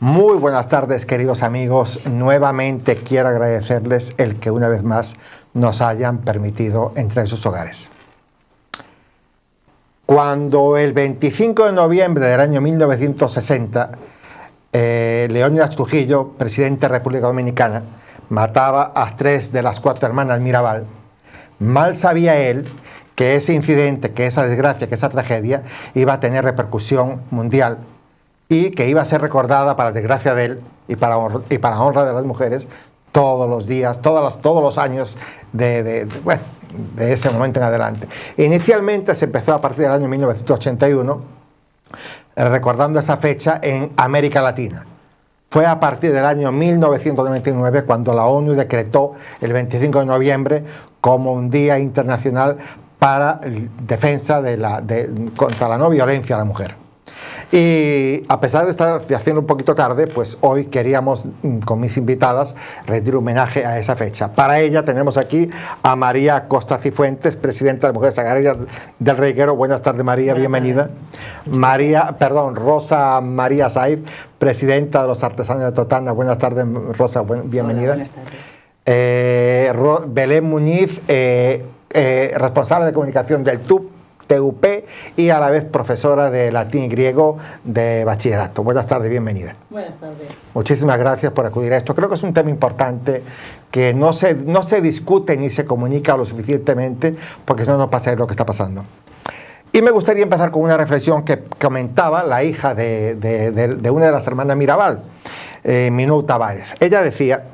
Muy buenas tardes, queridos amigos. Nuevamente quiero agradecerles el que una vez más nos hayan permitido entrar en sus hogares. Cuando el 25 de noviembre del año 1960, Leónidas Trujillo, presidente de la República Dominicana, mataba a 3 de las 4 hermanas Mirabal, mal sabía él que ese incidente, que esa desgracia, que esa tragedia iba a tener repercusión mundial y que iba a ser recordada, para desgracia de él y para honra de las mujeres, todos los días, todos los años de ese momento en adelante. Inicialmente se empezó a partir del año 1981, recordando esa fecha en América Latina. Fue a partir del año 1999 cuando la ONU decretó el 25 de noviembre como un día internacional para defensa contra la no violencia a la mujer. Y a pesar de estar haciendo un poquito tarde, pues hoy queríamos, con mis invitadas, rendir homenaje a esa fecha. Para ella tenemos aquí a María Costa Cifuentes, presidenta de Mujeres Agrarias del Reguero. Buenas tardes, María, bienvenida. Rosa María Said, presidenta de los Artesanos de Totana. Buenas tardes, Rosa, bienvenida. Hola, buenas tardes. Belén Muñiz, responsable de comunicación del TUP y a la vez profesora de latín y griego de bachillerato. Buenas tardes, bienvenida. Buenas tardes. Muchísimas gracias por acudir a esto. Creo que es un tema importante que no se discute ni se comunica lo suficientemente, porque si no, no pasa lo que está pasando. Y me gustaría empezar con una reflexión que comentaba la hija de una de las hermanas Mirabal, Minú Tavares. Ella decía: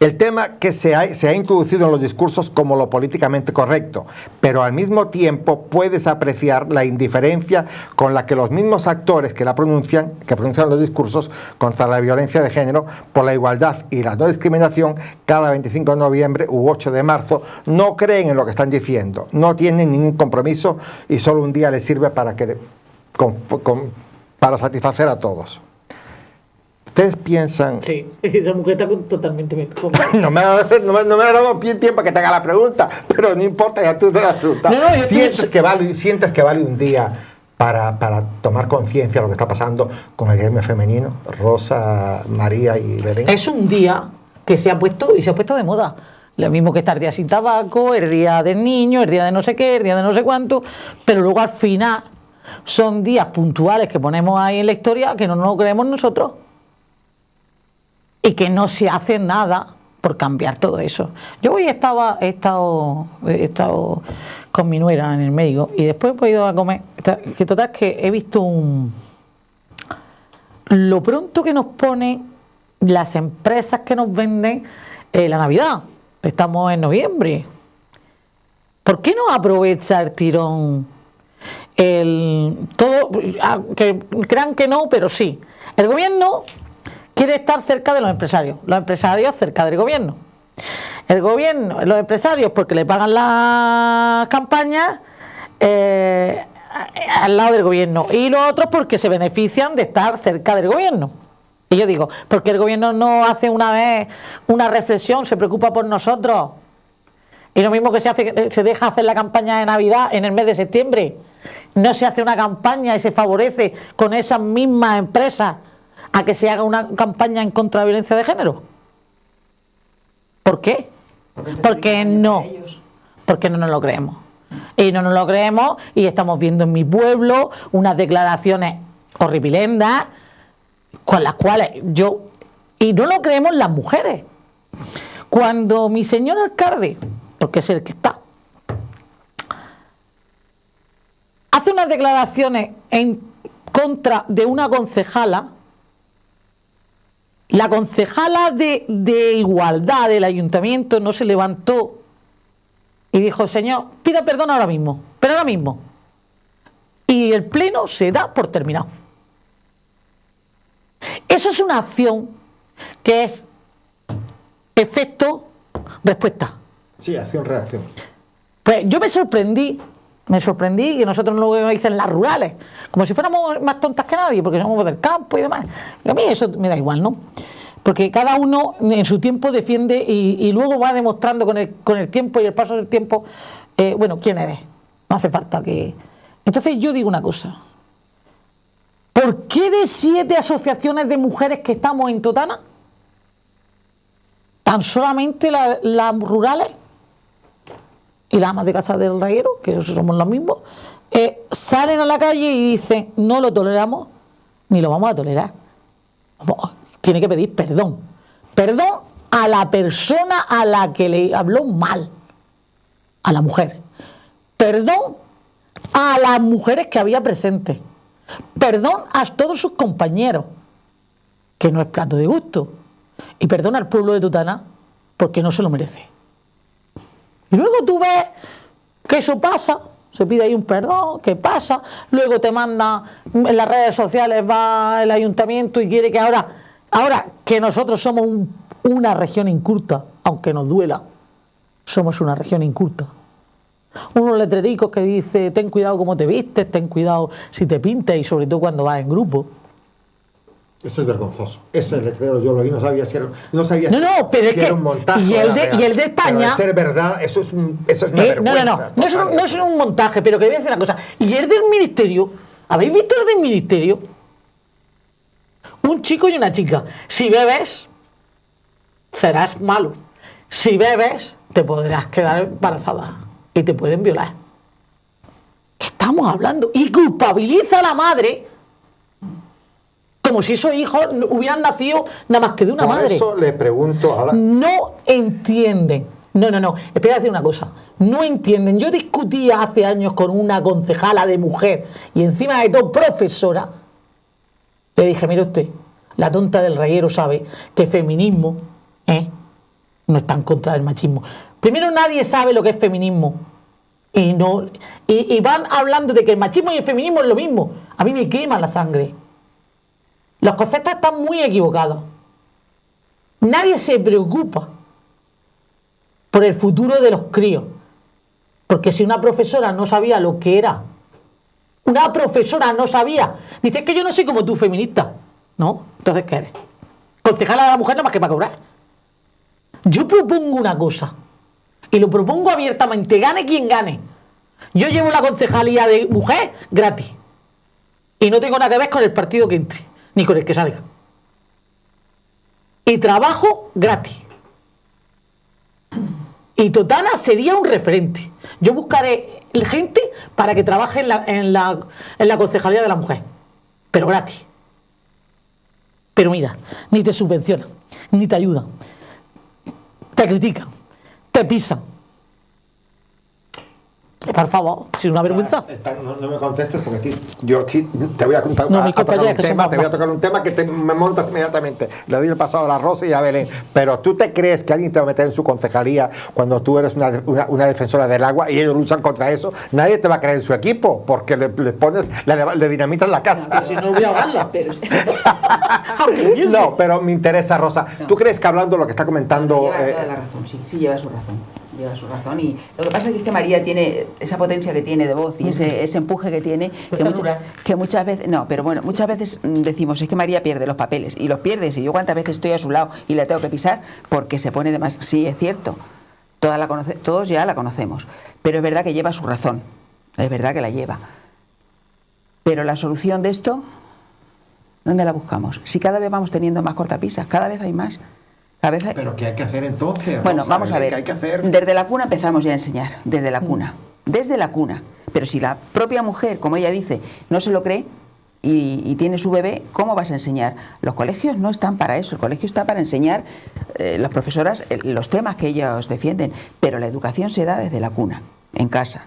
el tema que se ha introducido en los discursos como lo políticamente correcto, pero al mismo tiempo puedes apreciar la indiferencia con la que los mismos actores que pronuncian los discursos contra la violencia de género, por la igualdad y la no discriminación, cada 25 de noviembre u 8 de marzo, no creen en lo que están diciendo, no tienen ningún compromiso y solo un día les sirve para satisfacer a todos. ¿Ustedes piensan...? Sí, esa mujer está totalmente... no me ha dado tiempo a que te haga la pregunta, pero no importa, ya tú te das pregunta. ¿Sientes que vale un día para tomar conciencia de lo que está pasando con el gremio femenino? Rosa, María y Belén. Es un día que se ha puesto de moda. Lo mismo que está el día sin tabaco, el día del niño, el día de no sé qué, el día de no sé cuánto, pero luego al final son días puntuales que ponemos ahí en la historia que no nos lo creemos nosotros. Y que no se hace nada por cambiar todo eso. Yo hoy he estado con mi nuera en el médico y después he ido a comer. Que he visto lo pronto que nos ponen las empresas que nos venden la Navidad. Estamos en noviembre. ¿Por qué no aprovecha el tirón? Que crean que no, pero sí. El gobierno quiere estar cerca de los empresarios cerca del gobierno. Los empresarios porque le pagan las campañas al lado del gobierno, y los otros porque se benefician de estar cerca del gobierno. Y yo digo, ¿por qué el gobierno no hace una vez una reflexión, se preocupa por nosotros? Y lo mismo que se deja hacer la campaña de Navidad en el mes de septiembre, no se hace una campaña y se favorece con esas mismas empresas a que se haga una campaña en contra de la violencia de género. ¿Por qué? Porque no nos lo creemos. Y no nos lo creemos, y estamos viendo en mi pueblo unas declaraciones horripilendas con las cuales y no lo creemos las mujeres. Cuando mi señor alcalde, porque es el que está, hace unas declaraciones en contra de una concejala, la concejala de igualdad del ayuntamiento no se levantó y dijo: señor, pida perdón ahora mismo, pero ahora mismo. Y el pleno se da por terminado. Eso es una acción que es efecto-respuesta. Sí, acción-reacción. Pues yo me sorprendí que nosotros no lo dicen las rurales, como si fuéramos más tontas que nadie, porque somos del campo y demás. Y a mí eso me da igual, ¿no? Porque cada uno en su tiempo defiende y luego va demostrando con el tiempo y el paso del tiempo, quién eres. No hace falta que... Entonces yo digo una cosa: ¿Por qué de 7 asociaciones de mujeres que estamos en Totana, tan solamente las rurales y las amas de casa del reguero, que somos los mismos, salen a la calle y dicen no lo toleramos ni lo vamos a tolerar? Tiene que pedir perdón. Perdón a la persona a la que le habló mal, a la mujer. Perdón a las mujeres que había presentes. Perdón a todos sus compañeros, que no es plato de gusto. Y perdón al pueblo de Totana, porque no se lo merece. Y luego tú ves que eso pasa, se pide ahí un perdón, que pasa, luego te manda en las redes sociales, va el ayuntamiento y quiere que ahora que nosotros somos una región inculta, aunque nos duela, somos una región inculta. Unos letrericos que dice ten cuidado cómo te vistes, ten cuidado si te pintas y sobre todo cuando vas en grupo. Eso es vergonzoso. Ese letrero yo lo vi, no sabía si era, pero es que era un montaje. Y el de España. Pero de ser verdad, eso es una vergüenza. No es un montaje, pero que voy a decir una cosa. Y el del ministerio, ¿habéis visto el del ministerio? Un chico y una chica. Si bebes, serás malo. Si bebes, te podrás quedar embarazada y te pueden violar. ¿Qué estamos hablando? Y culpabiliza a la madre como si esos hijos hubieran nacido nada más que de una madre. Por eso le pregunto ahora. No entienden. No. Espera a decir una cosa. No entienden. Yo discutía hace años con una concejala de mujer y encima de todo profesora. Le dije, mire usted, la tonta del reguero sabe que feminismo no está en contra del machismo. Primero, nadie sabe lo que es feminismo. Y van hablando de que el machismo y el feminismo es lo mismo. A mí me quema la sangre. Los conceptos están muy equivocados. Nadie se preocupa por el futuro de los críos. Porque si una profesora no sabía lo que era, una profesora no sabía, dice que yo no soy como tú, feminista. ¿No? Entonces, ¿qué eres? Concejala de la mujer nada más que para cobrar. Yo propongo una cosa, y lo propongo abiertamente, gane quien gane. Yo llevo la concejalía de mujer gratis. Y no tengo nada que ver con el partido que entre, ni con el que salga. Y trabajo gratis. Y Totana sería un referente. Yo buscaré gente para que trabaje en la concejalía de la mujer, pero gratis. Pero mira, ni te subvencionan, ni te ayudan, te critican, te pisan. Por favor, si es una vergüenza. No me contestes porque yo sí te voy a contar te voy a tocar un tema que me montas inmediatamente. Le doy el pasado a la Rosa y a Belén. Pero ¿tú te crees que alguien te va a meter en su concejalía cuando tú eres una defensora del agua y ellos luchan contra eso? Nadie te va a creer en su equipo porque le pones, le dinamitas la casa. Pero si no voy a ahogarla, pero... No, pero me interesa, Rosa. No. ¿Tú crees que hablando lo que está comentando... Lleva toda la razón, sí, lleva su razón. Lleva su razón, y lo que pasa es que María tiene esa potencia que tiene de voz y ese empuje que tiene que muchas veces, pero bueno, muchas veces decimos es que María pierde los papeles y los pierde, y yo cuántas veces estoy a su lado y la tengo que pisar porque se pone de más. Sí, es cierto, todos ya la conocemos, pero es verdad que lleva su razón, es verdad que la lleva, pero la solución de esto, ¿dónde la buscamos? Si cada vez vamos teniendo más cortapisas, cada vez hay más. ¿Pero qué hay que hacer entonces? Bueno, vamos a ver. ¿Qué hay que hacer? Desde la cuna empezamos ya a enseñar, desde la cuna. Desde la cuna. Pero si la propia mujer, como ella dice, no se lo cree y tiene su bebé, ¿cómo vas a enseñar? Los colegios no están para eso. El colegio está para enseñar, las profesoras, los temas que ellos defienden. Pero la educación se da desde la cuna, en casa.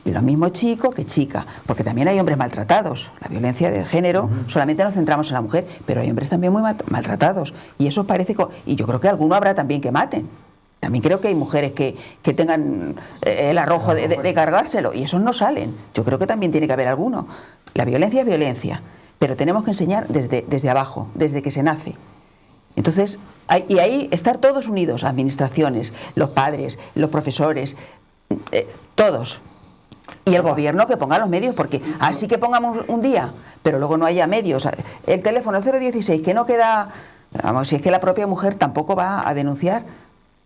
Y lo mismo chico que chica, porque también hay hombres maltratados. La violencia de género, solamente nos centramos en la mujer, pero hay hombres también muy maltratados. Y eso parece... Y yo creo que alguno habrá también que maten. También creo que hay mujeres que tengan el arrojo de cargárselo, y esos no salen. Yo creo que también tiene que haber alguno. La violencia es violencia, pero tenemos que enseñar desde abajo, desde que se nace. Entonces, y ahí estar todos unidos, administraciones, los padres, los profesores, todos. Y el gobierno que ponga los medios, porque así que pongamos un día, pero luego no haya medios. El teléfono 016, que no queda... Vamos, si es que la propia mujer tampoco va a denunciar.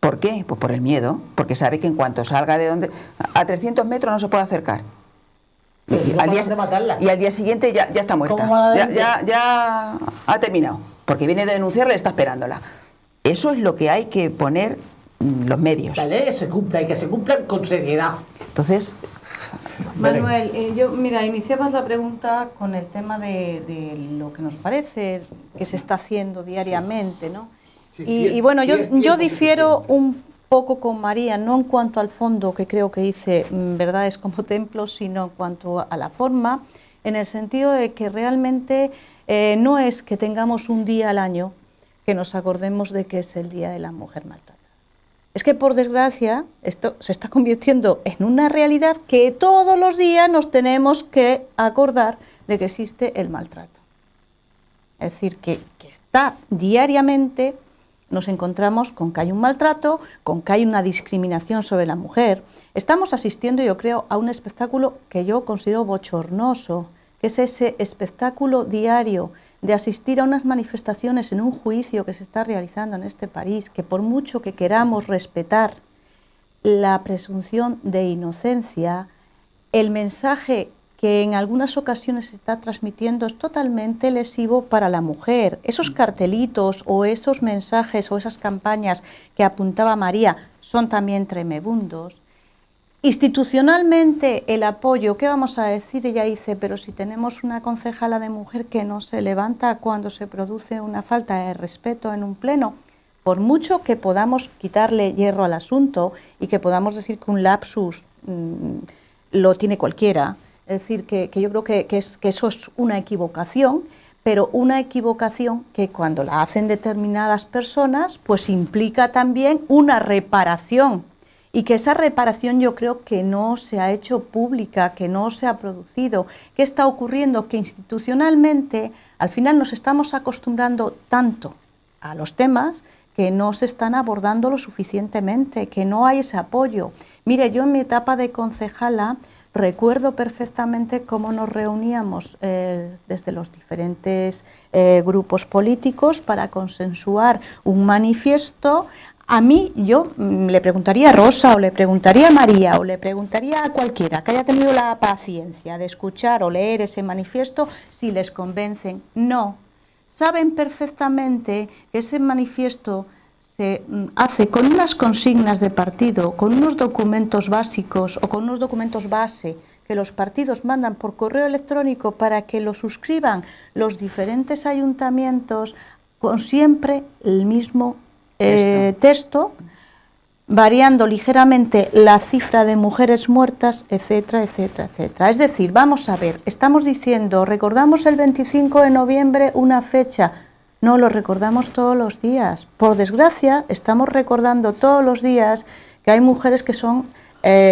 ¿Por qué? Pues por el miedo, porque sabe que en cuanto salga de donde... A 300 metros no se puede acercar. Y al día siguiente ya está muerta. Ya ha terminado. Porque viene de denunciarla y está esperándola. Eso es lo que hay que poner los medios. La ley se cumpla y que se cumplan con seriedad. Entonces, Manuel, mira, iniciabas la pregunta con el tema de lo que nos parece que se está haciendo diariamente, ¿no? Y bueno, yo difiero un poco con María, no en cuanto al fondo, que creo que dice verdades como templos, sino en cuanto a la forma, en el sentido de que realmente no es que tengamos un día al año que nos acordemos de que es el Día de la Mujer Maltratada. Es que, por desgracia, esto se está convirtiendo en una realidad que todos los días nos tenemos que acordar de que existe el maltrato. Es decir, que está diariamente, nos encontramos con que hay un maltrato, con que hay una discriminación sobre la mujer. Estamos asistiendo, yo creo, a un espectáculo que yo considero bochornoso, que es ese espectáculo diario de asistir a unas manifestaciones en un juicio que se está realizando en este país, que por mucho que queramos respetar la presunción de inocencia, el mensaje que en algunas ocasiones se está transmitiendo es totalmente lesivo para la mujer. Esos cartelitos o esos mensajes o esas campañas que apuntaba María son también tremebundos. Institucionalmente, el apoyo, ¿qué vamos a decir? Ella dice, pero si tenemos una concejala de mujer que no se levanta cuando se produce una falta de respeto en un pleno, por mucho que podamos quitarle hierro al asunto y que podamos decir que un lapsus lo tiene cualquiera, es decir, que yo creo que eso es una equivocación, pero una equivocación que cuando la hacen determinadas personas, pues implica también una reparación. Y que esa reparación yo creo que no se ha hecho pública, que no se ha producido. ¿Qué está ocurriendo? Que institucionalmente al final nos estamos acostumbrando tanto a los temas que no se están abordando lo suficientemente, que no hay ese apoyo. Mire, yo en mi etapa de concejala recuerdo perfectamente cómo nos reuníamos desde los diferentes grupos políticos para consensuar un manifiesto. A mí, yo le preguntaría a Rosa o le preguntaría a María o le preguntaría a cualquiera que haya tenido la paciencia de escuchar o leer ese manifiesto si les convencen. No, saben perfectamente que ese manifiesto se hace con unas consignas de partido, con unos documentos básicos o con unos documentos base que los partidos mandan por correo electrónico para que lo suscriban los diferentes ayuntamientos con siempre el mismo texto, variando ligeramente la cifra de mujeres muertas, etcétera, etcétera, etcétera. Es decir, vamos a ver, estamos diciendo, recordamos el 25 de noviembre una fecha, no lo recordamos todos los días. Por desgracia, estamos recordando todos los días que hay mujeres que son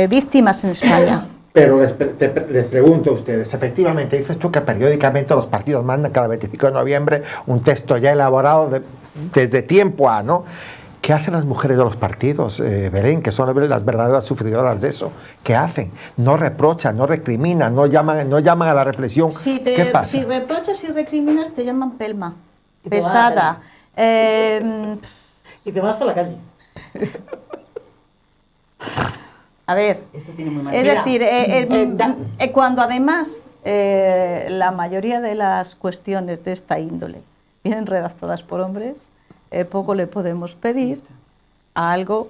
víctimas en España. Pero les pregunto a ustedes, efectivamente, dices tú que periódicamente los partidos mandan cada 25 de noviembre un texto ya elaborado desde tiempo a, ¿no? ¿Qué hacen las mujeres de los partidos, Belén, que son las verdaderas sufridoras de eso? ¿Qué hacen? No reprochan, no recriminan, no llaman a la reflexión. ¿Qué pasa? Si reprochas y recriminas te llaman pelma, pesada. Y te vas a la calle. A ver, es decir, cuando además la mayoría de las cuestiones de esta índole vienen redactadas por hombres, poco le podemos pedir a algo,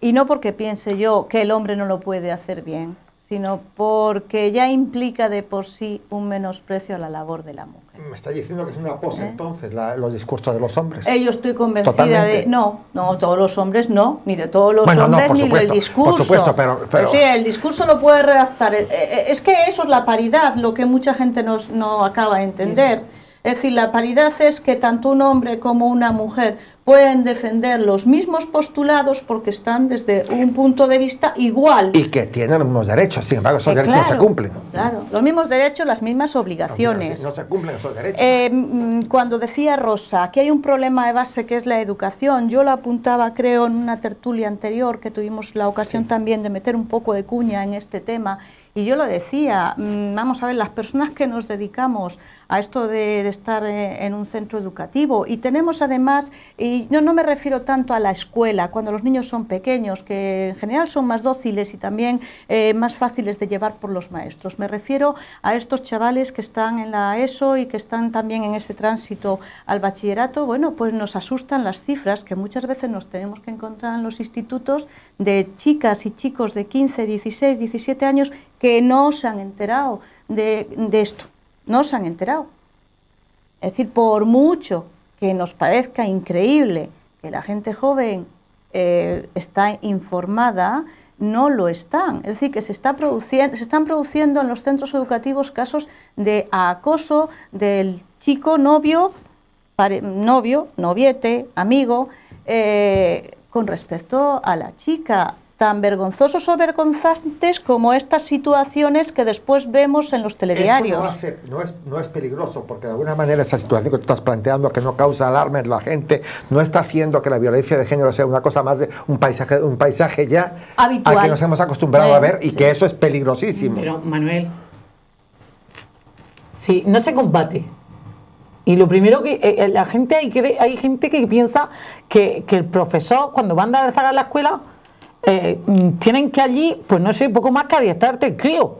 y no porque piense yo que el hombre no lo puede hacer bien, sino porque ya implica de por sí un menosprecio a la labor de la mujer. Me está diciendo que es una pose entonces los discursos de los hombres. Yo estoy convencida Totalmente. no, todos los hombres no, ni de todos los hombres, ni del discurso. Por supuesto, pero... Es decir, el discurso lo puede redactar. Es que eso es la paridad, lo que mucha gente no acaba de entender. Sí. Es decir, la paridad es que tanto un hombre como una mujer pueden defender los mismos postulados porque están desde un punto de vista igual. Y que tienen los mismos derechos, sin embargo, esos derechos no se cumplen. Claro, los mismos derechos, las mismas obligaciones. No se cumplen esos derechos. Cuando decía Rosa que hay un problema de base que es la educación, yo lo apuntaba, creo, en una tertulia anterior que tuvimos la ocasión también de meter un poco de cuña en este tema, Y yo lo decía, vamos a ver, las personas que nos dedicamos a esto de estar en un centro educativo, y tenemos además, y no me refiero tanto a la escuela, cuando los niños son pequeños, que en general son más dóciles y también más fáciles de llevar por los maestros. Me refiero a estos chavales que están en la ESO y que están también en ese tránsito al bachillerato. Bueno, pues nos asustan las cifras que muchas veces nos tenemos que encontrar en los institutos de chicas y chicos de 15, 16, 17 años que no se han enterado de esto. No se han enterado. Es decir, por mucho que nos parezca increíble que la gente joven está informada, no lo están. Es decir, que se están produciendo en los centros educativos casos de acoso del chico novio, noviete, amigo, con respecto a la chica. Tan vergonzosos o vergonzantes como estas situaciones que después vemos en los telediarios. Eso no es peligroso, porque de alguna manera esa situación que tú estás planteando, que no causa alarma en la gente, no está haciendo que la violencia de género sea una cosa más de un paisaje ya habitual, al que nos hemos acostumbrado a ver, y que eso es peligrosísimo. Pero, Manuel, sí, no se combate. Y lo primero que la gente hay gente que piensa que el profesor, cuando van a dar a la escuela, tienen que allí, pues no sé, poco más que adiestrarte el crío.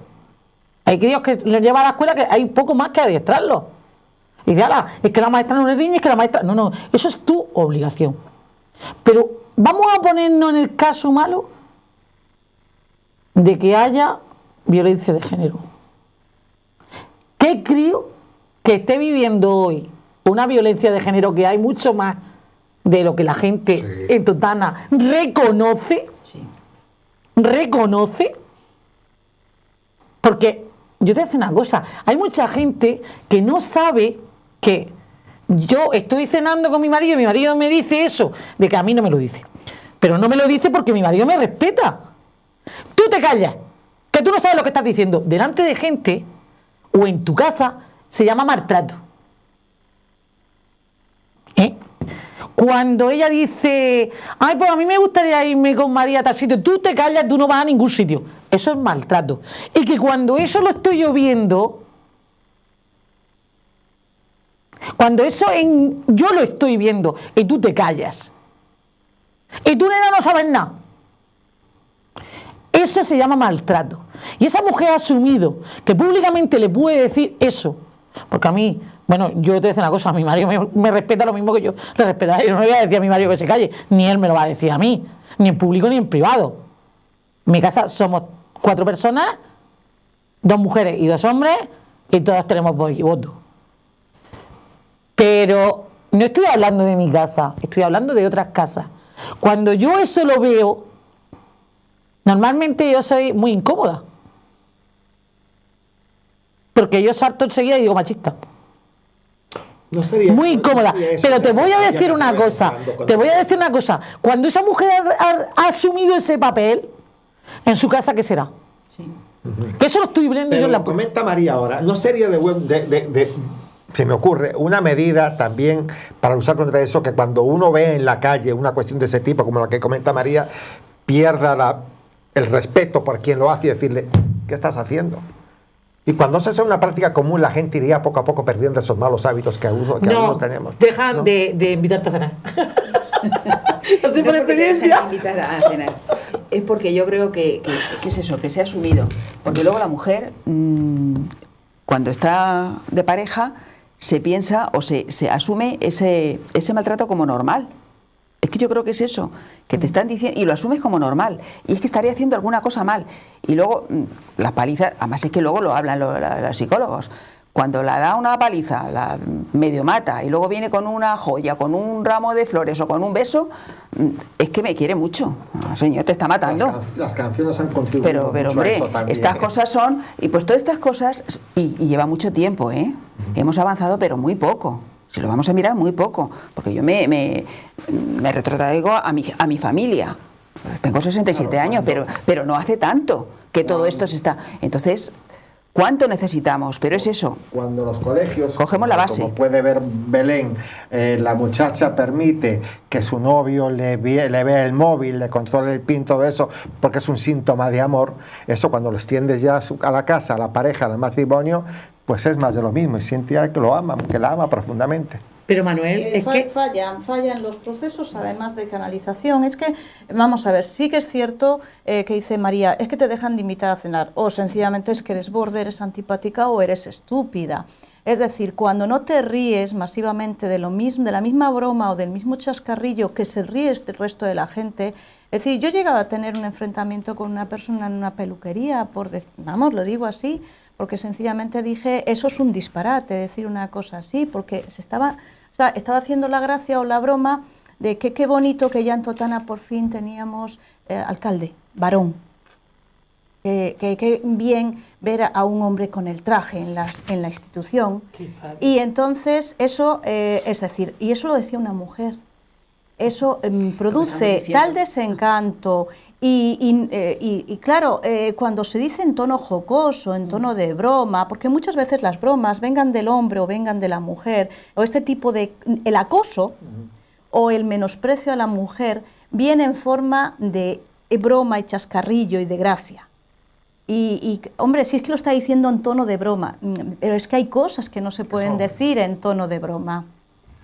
Hay críos que les lleva a la escuela que hay poco más que adiestrarlos. Y dice, es que la maestra no le riñe, es que la maestra... No, eso es tu obligación. Pero vamos a ponernos en el caso malo de que haya violencia de género. ¿Qué crío que esté viviendo hoy una violencia de género, que hay mucho más de lo que la gente en Totana reconoce? Reconoce, porque yo te voy a decir una cosa, hay mucha gente que no sabe que yo estoy cenando con mi marido me dice eso, de que a mí no me lo dice, pero no me lo dice porque mi marido me respeta. Tú te callas, que tú no sabes lo que estás diciendo delante de gente o en tu casa. Se llama maltrato. Cuando ella dice, ay, pues a mí me gustaría irme con María a tal sitio, tú te callas, tú no vas a ningún sitio. Eso es maltrato. Y que cuando eso lo estoy yo viendo, cuando eso yo lo estoy viendo y tú te callas, y tú, nena, no sabes nada, eso se llama maltrato. Y esa mujer ha asumido que públicamente le puede decir eso, porque a mí... Bueno, yo te voy a decir una cosa, mi marido me respeta lo mismo que yo le respeto. Yo no le voy a decir a mi marido que se calle, ni él me lo va a decir a mí, ni en público ni en privado. En mi casa somos 4 personas, 2 mujeres y 2 hombres, y todas tenemos voz y voto. Pero no estoy hablando de mi casa, estoy hablando de otras casas. Cuando yo eso lo veo, normalmente yo soy muy incómoda, porque yo salto enseguida y digo machista. No sería, muy incómoda, pero te voy a decir una cosa, cuando esa mujer ha asumido ese papel en su casa, ¿qué será? Sí. Que eso lo estoy viendo yo en la... Comenta María ahora, ¿no sería se me ocurre una medida también para luchar contra eso, que cuando uno ve en la calle una cuestión de ese tipo, como la que comenta María, pierda el respeto por quien lo hace y decirle, ¿qué estás haciendo? Y cuando se hace una práctica común, la gente iría poco a poco perdiendo esos malos hábitos que algunos tenemos. Dejan de invitarte a cenar. No sé por experiencia. Invitar a cenar. Es porque yo creo que es eso, que se ha asumido. Porque luego la mujer, cuando está de pareja, se piensa o se asume ese maltrato como normal. Es que yo creo que es eso, que te están diciendo, y lo asumes como normal, y es que estaría haciendo alguna cosa mal. Y luego, las palizas, además es que luego lo hablan los psicólogos, cuando la da una paliza, la medio mata, y luego viene con una joya, con un ramo de flores o con un beso, es que me quiere mucho. Señor, te está matando. Las canciones han contribuido pero mucho hombre, a eso también. Estas cosas son, y pues todas estas cosas, y lleva mucho tiempo, hemos avanzado, pero muy poco. Si lo vamos a mirar, muy poco, porque yo me retrotraigo a mi familia. Tengo 67 años, pero no hace tanto que todo esto se está... Entonces, ¿Cuánto necesitamos? Pero es eso. Cuando los colegios, cogemos la base, como puede ver Belén, la muchacha permite que su novio le vea el móvil, le controle el PIN, todo eso, porque es un síntoma de amor. Eso cuando lo extiendes ya a la casa, a la pareja, al matrimonio, pues es más de lo mismo, y siente que lo ama, que la ama profundamente. Pero Manuel, es que fallan los procesos, además de canalización. Es que, vamos a ver, sí que es cierto que dice María, es que te dejan de invitar a cenar, o sencillamente es que eres borde, eres antipática o eres estúpida. Es decir, cuando no te ríes masivamente de lo mismo, de la misma broma o del mismo chascarrillo que se ríe el resto de la gente. Es decir, yo he llegado a tener un enfrentamiento con una persona en una peluquería, vamos, lo digo así, porque sencillamente dije, eso es un disparate, decir una cosa así, porque estaba haciendo la gracia o la broma de que qué bonito que ya en Totana por fin teníamos alcalde, varón. Que bien ver a un hombre con el traje en la institución. Y entonces eso, es decir, y eso lo decía una mujer, eso produce tal desencanto. Y claro, cuando se dice en tono jocoso, en tono de broma, porque muchas veces las bromas vengan del hombre o vengan de la mujer, o este tipo de... el acoso o el menosprecio a la mujer viene en forma de broma y chascarrillo y de gracia. Y hombre, si es que lo está diciendo en tono de broma, pero es que hay cosas que no se pueden decir en tono de broma.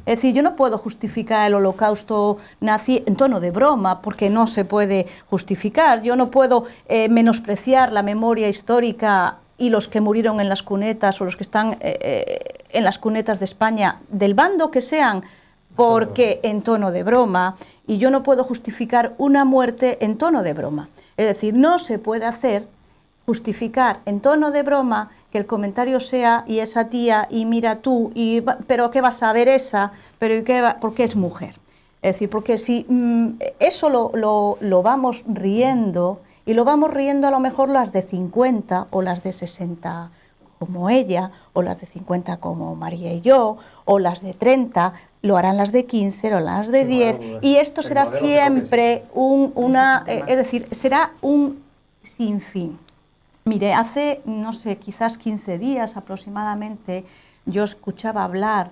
Es decir, yo no puedo justificar el holocausto nazi en tono de broma, porque no se puede justificar. Yo no puedo menospreciar la memoria histórica y los que murieron en las cunetas o los que están en las cunetas de España, del bando que sean, porque en tono de broma, y yo no puedo justificar una muerte en tono de broma. Es decir, no se puede justificar en tono de broma que el comentario sea, y esa tía, y mira tú, pero ¿qué vas a ver esa? Pero porque es mujer. Es decir, porque si eso lo vamos riendo, y lo vamos riendo a lo mejor las de 50 o las de 60 como ella, o las de 50 como María y yo, o las de 30, lo harán las de 15, o las de 10, y esto será siempre es decir, será un sinfín. Mire, hace, no sé, quizás 15 días aproximadamente, yo escuchaba hablar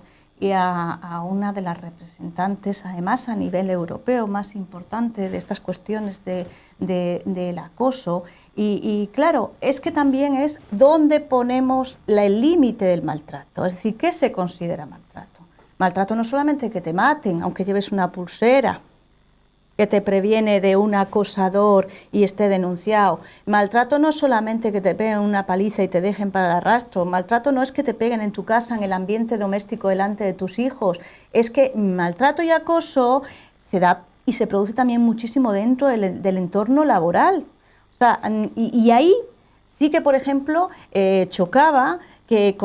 a una de las representantes, además a nivel europeo, más importante de estas cuestiones del acoso, y claro, es que también es dónde ponemos el límite del maltrato, es decir, ¿qué se considera maltrato? Maltrato no solamente que te maten, aunque lleves una pulsera que te previene de un acosador y esté denunciado. Maltrato no es solamente que te peguen una paliza y te dejen para el arrastro. Maltrato no es que te peguen en tu casa, en el ambiente doméstico, delante de tus hijos. Es que maltrato y acoso se da y se produce también muchísimo dentro del entorno laboral. O sea, y ahí sí que, por ejemplo, chocaba que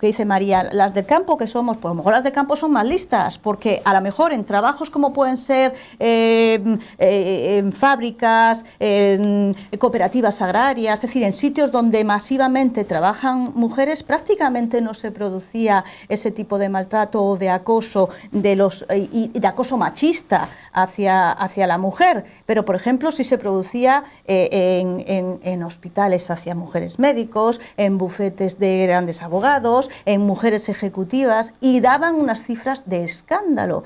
dice María, las del campo que somos, pues a lo mejor las del campo son más listas, porque a lo mejor en trabajos como pueden ser en fábricas, en cooperativas agrarias, es decir, en sitios donde masivamente trabajan mujeres, prácticamente no se producía ese tipo de maltrato o de acoso y de acoso machista hacia la mujer, pero por ejemplo sí se producía en hospitales hacia mujeres médicos, en bufetes de grandes abogados, en mujeres ejecutivas, y daban unas cifras de escándalo.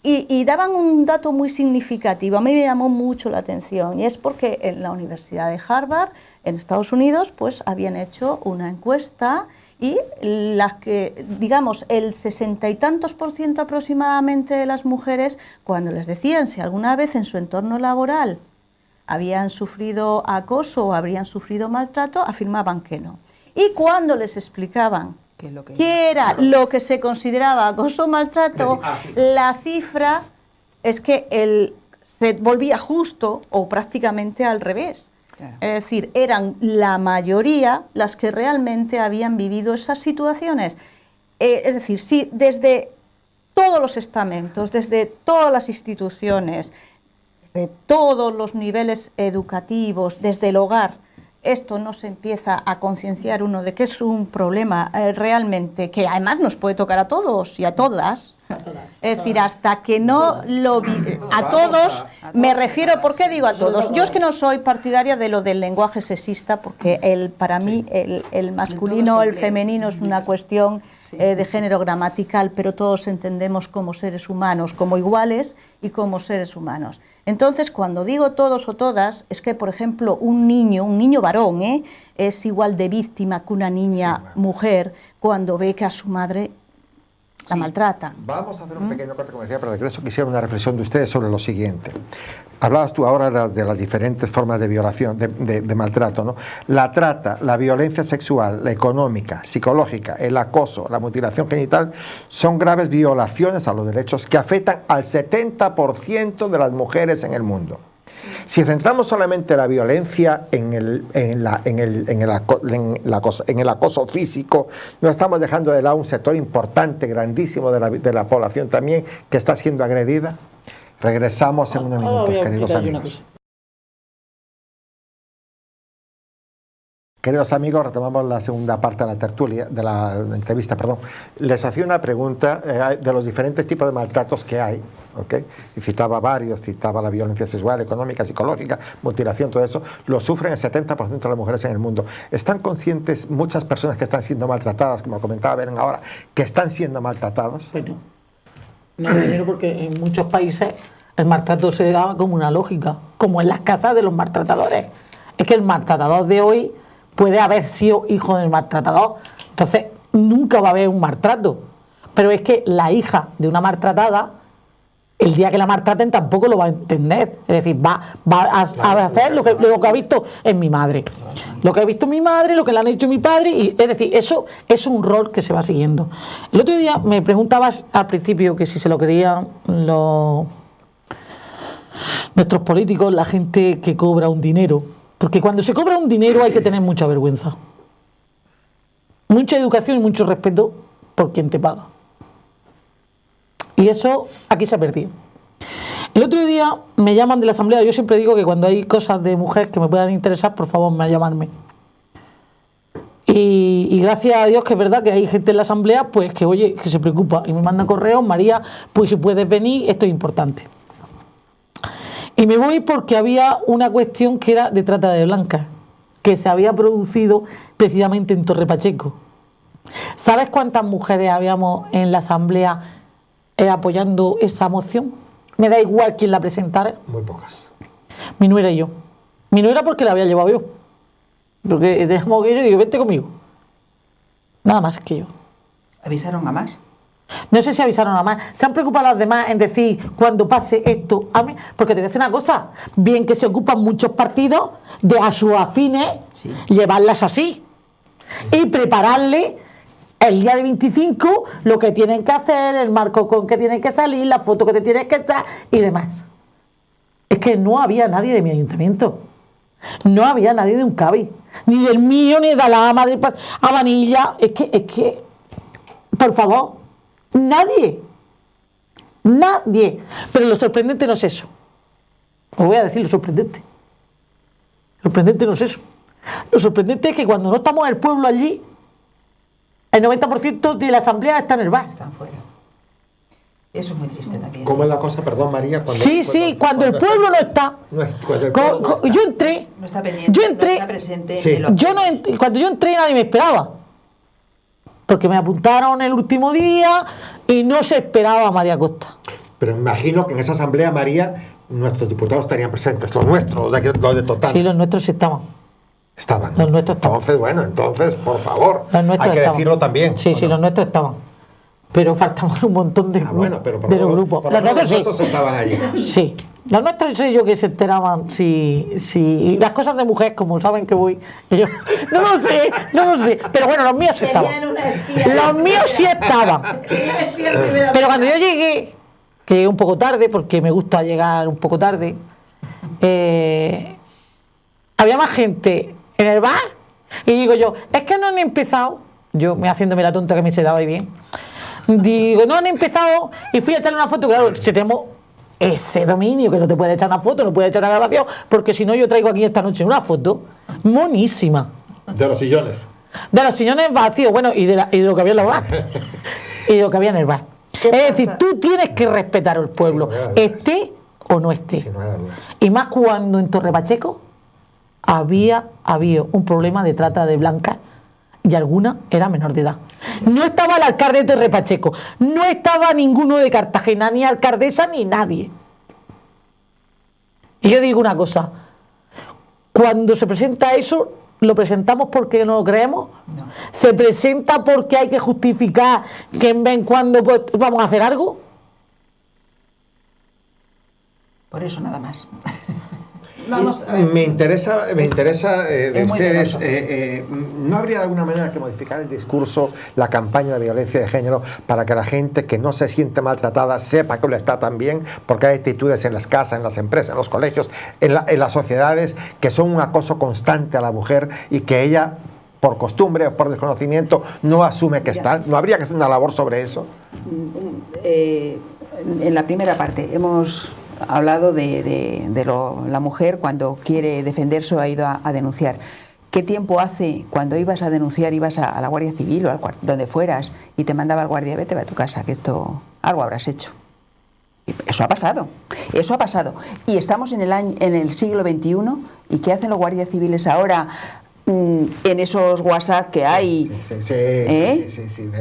Y daban un dato muy significativo, a mí me llamó mucho la atención, y es porque en la Universidad de Harvard, en Estados Unidos, pues habían hecho una encuesta y las que, digamos, el 60 y tantos % aproximadamente de las mujeres, cuando les decían si alguna vez en su entorno laboral habían sufrido acoso o habrían sufrido maltrato, afirmaban que no. Y cuando les explicaban qué era lo que se consideraba acoso o maltrato, la cifra es que se volvía justo o prácticamente al revés. Claro. Es decir, eran la mayoría las que realmente habían vivido esas situaciones. Es decir, si desde todos los estamentos, desde todas las instituciones, desde todos los niveles educativos, desde el hogar, esto no se empieza a concienciar uno de que es un problema realmente, que además nos puede tocar a todos y a todas, es decir, hasta que no lo a todos, me refiero, ¿por qué digo a todos? Yo es que no soy partidaria de lo del lenguaje sexista, porque para mí el masculino, el femenino es una cuestión de género gramatical, pero todos entendemos como seres humanos, como iguales y como seres humanos. Entonces, cuando digo todos o todas, es que, por ejemplo, un niño varón, es igual de víctima que una niña mujer cuando ve que a su madre la maltrata. Vamos a hacer un pequeño corte comercial, pero regreso quisiera una reflexión de ustedes sobre lo siguiente. Hablabas tú ahora de las diferentes formas de violación, de maltrato, ¿no? La trata, la violencia sexual, la económica, psicológica, el acoso, la mutilación genital, son graves violaciones a los derechos que afectan al 70% de las mujeres en el mundo. Si centramos solamente la violencia en el acoso físico, no estamos dejando de lado un sector importante, grandísimo de la población también, que está siendo agredida. Regresamos en unos minutos, queridos amigos. Queridos amigos, retomamos la segunda parte de la tertulia, de la entrevista, perdón. Les hacía una pregunta de los diferentes tipos de maltratos que hay, ¿ok? Y citaba varios, citaba la violencia sexual, económica, psicológica, mutilación, todo eso. Lo sufren el 70% de las mujeres en el mundo. ¿Están conscientes muchas personas que están siendo maltratadas, como comentaba Belén ahora, que están siendo maltratadas? Pues no. No, primero porque en muchos países el maltrato se da como una lógica, como en las casas de los maltratadores. Es que el maltratador de hoy puede haber sido hijo del maltratador, entonces nunca va a haber un maltrato. Pero es que la hija de una maltratada, el día que la maltraten tampoco lo va a entender. Es decir, va a hacer lo que ha visto en mi madre. Lo que ha visto mi madre, lo que le han hecho mi padre, y es decir, eso es un rol que se va siguiendo. El otro día me preguntabas al principio que si se lo querían nuestros políticos, la gente que cobra un dinero. Porque cuando se cobra un dinero hay que tener mucha vergüenza. Mucha educación y mucho respeto por quien te paga. Y eso aquí se ha perdido. El otro día me llaman de la asamblea. Yo siempre digo que cuando hay cosas de mujer que me puedan interesar, por favor, me llamarme. Y gracias a Dios que es verdad que hay gente en la asamblea pues que oye, que se preocupa y me manda correos, María, pues si puedes venir, esto es importante. Y me voy porque había una cuestión que era de trata de blancas, que se había producido precisamente en Torre Pacheco. ¿Sabes cuántas mujeres habíamos en la asamblea apoyando esa moción? Me da igual quién la presentara. Muy pocas. Mi nuera y yo. Mi nuera porque la había llevado yo. Porque tenemos que ir y digo, vente conmigo. Nada más que yo. ¿Avisaron a más? No sé si avisaron a más. Se han preocupado las demás en decir cuando pase esto a mí. Porque te voy a decir una cosa. Bien que se ocupan muchos partidos de a sus afines sí, llevarlas así. Y prepararle el día de 25 lo que tienen que hacer, el marco con que tienen que salir, la foto que te tienes que echar y demás. Es que no había nadie de mi ayuntamiento. No había nadie de un CABI. Ni del mío, ni de la ama de Abanilla. Es que, por favor. Nadie. Pero lo sorprendente no es eso. Os voy a decir lo sorprendente. Lo sorprendente no es eso. Lo sorprendente es que cuando no estamos el pueblo allí, el 90% de la asamblea está en el bar. Están fuera. Eso es muy triste también. ¿Cómo es la cosa? Perdón, María. Cuando el pueblo no está. Yo entré. No está pendiente. Yo entré. No está presente. Sí. Cuando yo entré nadie me esperaba. Porque me apuntaron el último día y no se esperaba a María Costa. Pero me imagino que en esa asamblea, María, nuestros diputados estarían presentes, los nuestros, los de Total. Sí, los nuestros sí estaban. Estaban. Los nuestros estaban. Entonces, por favor, los nuestros hay que estaban. decirlo también. Sí, sí, los nuestros estaban. Pero faltaban un montón de, pero de los grupos. Los nuestros estaban allí. Sí. Los nuestros sé yo que se enteraban si las cosas de mujer, como saben que voy, yo, no lo sé, pero bueno, los míos sí estaban. Los míos sí estaban. Pero cuando yo llegué, que llegué un poco tarde, porque me gusta llegar un poco tarde, había más gente en el bar, y digo yo, es que no han empezado, yo me haciéndome la tonta que me se daba ahí bien, digo, no han empezado, y fui a echarle una foto, claro, si tenemos ese dominio que no te puede echar una foto, no puede echar una grabación, porque si no yo traigo aquí esta noche una foto Monísima. De los sillones. De los sillones vacíos, bueno, y de lo que había en los bar. Y de lo que había en el bar. Es decir, tú tienes que respetar al pueblo, esté o no esté. Y más cuando en Torre Pacheco había un problema de trata de blancas y alguna era menor de edad. No estaba el alcalde de Torre Pacheco, no estaba ninguno de Cartagena, ni alcaldesa, ni nadie. Y yo digo una cosa, cuando se presenta eso, ¿lo presentamos porque no lo creemos? No. ¿Se presenta porque hay que justificar que en vez en cuando pues, vamos a hacer algo? Por eso nada más. Me interesa de ustedes, ¿no habría de alguna manera que modificar el discurso, la campaña de violencia de género, para que la gente que no se siente maltratada sepa que lo está también? Porque hay actitudes en las casas, en las empresas, en los colegios, en las sociedades, que son un acoso constante a la mujer y que ella, por costumbre o por desconocimiento, no asume que está. ¿No habría que hacer una labor sobre eso? En la primera parte hemos hablado de la mujer cuando quiere defenderse o ha ido a denunciar. ¿Qué tiempo hace cuando ibas a denunciar, ibas a la Guardia Civil o donde fueras y te mandaba el guardia, vete a tu casa, que esto algo habrás hecho? Eso ha pasado, eso ha pasado. Y estamos en el siglo XXI, ¿y qué hacen los guardias civiles ahora? En esos WhatsApp que hay,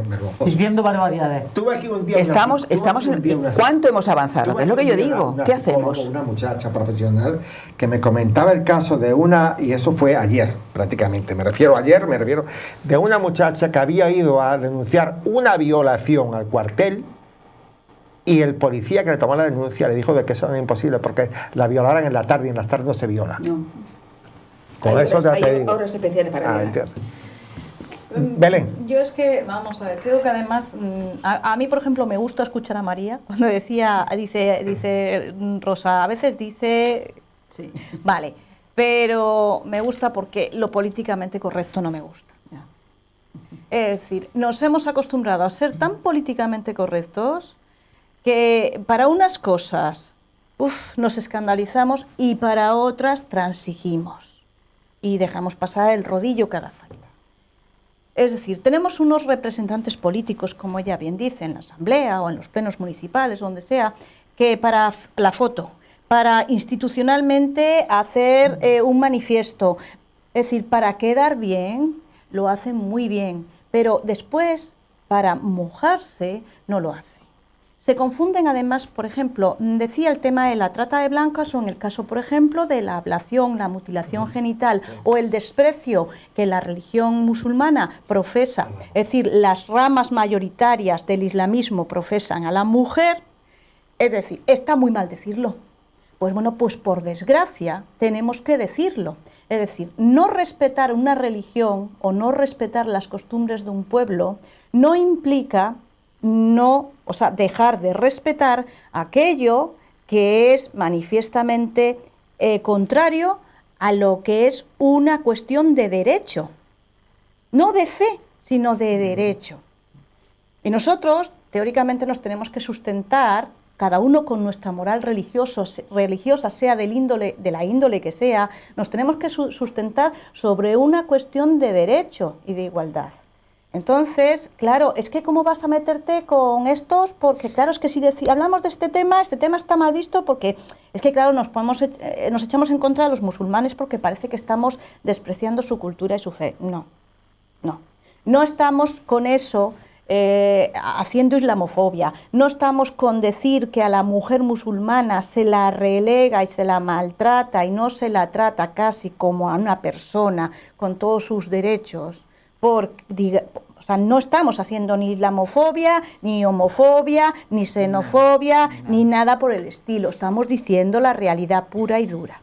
vergonzoso. Viendo barbaridades. ¿Cuánto hemos avanzado? Es lo que yo digo. ¿Qué hacemos? Una muchacha profesional que me comentaba el caso de una, y eso fue ayer prácticamente, me refiero de una muchacha que había ido a denunciar una violación al cuartel y el policía que le tomó la denuncia le dijo de que eso era imposible porque la violaran en la tarde y en las tardes no se viola. No. Con eso ya te digo. Horas especiales para entiendo. Belén. Yo es que, vamos a ver, creo que además, a mí, por ejemplo, me gusta escuchar a María cuando dice Rosa, a veces dice, sí, vale, pero me gusta porque lo políticamente correcto no me gusta. Ya. Es decir, nos hemos acostumbrado a ser tan políticamente correctos que para unas cosas nos escandalizamos y para otras transigimos y dejamos pasar el rodillo que haga falta. Es decir, tenemos unos representantes políticos, como ella bien dice, en la asamblea o en los plenos municipales, donde sea, que para la foto, para institucionalmente hacer un manifiesto, es decir, para quedar bien, lo hacen muy bien, pero después, para mojarse, no lo hacen. Se confunden además, por ejemplo, decía el tema de la trata de blancas o en el caso, por ejemplo, de la ablación, la mutilación genital o el desprecio que la religión musulmana profesa, es decir, las ramas mayoritarias del islamismo profesan a la mujer, es decir, está muy mal decirlo. Pues bueno, pues por desgracia tenemos que decirlo. Es decir, no respetar una religión o no respetar las costumbres de un pueblo no implica dejar de respetar aquello que es manifiestamente contrario a lo que es una cuestión de derecho, no de fe, sino de derecho. Y nosotros, teóricamente, nos tenemos que sustentar, cada uno con nuestra moral religiosa, sea de la índole que sea, nos tenemos que sustentar sobre una cuestión de derecho y de igualdad. Entonces, claro, es que ¿cómo vas a meterte con estos? Porque claro, es que si hablamos de este tema está mal visto porque es que claro, nos echamos en contra de los musulmanes porque parece que estamos despreciando su cultura y su fe. No estamos con eso haciendo islamofobia, no estamos con decir que a la mujer musulmana se la relega y se la maltrata y no se la trata casi como a una persona con todos sus derechos. No estamos haciendo ni islamofobia, ni homofobia, ni xenofobia, ni nada por el estilo. Estamos diciendo la realidad pura y dura.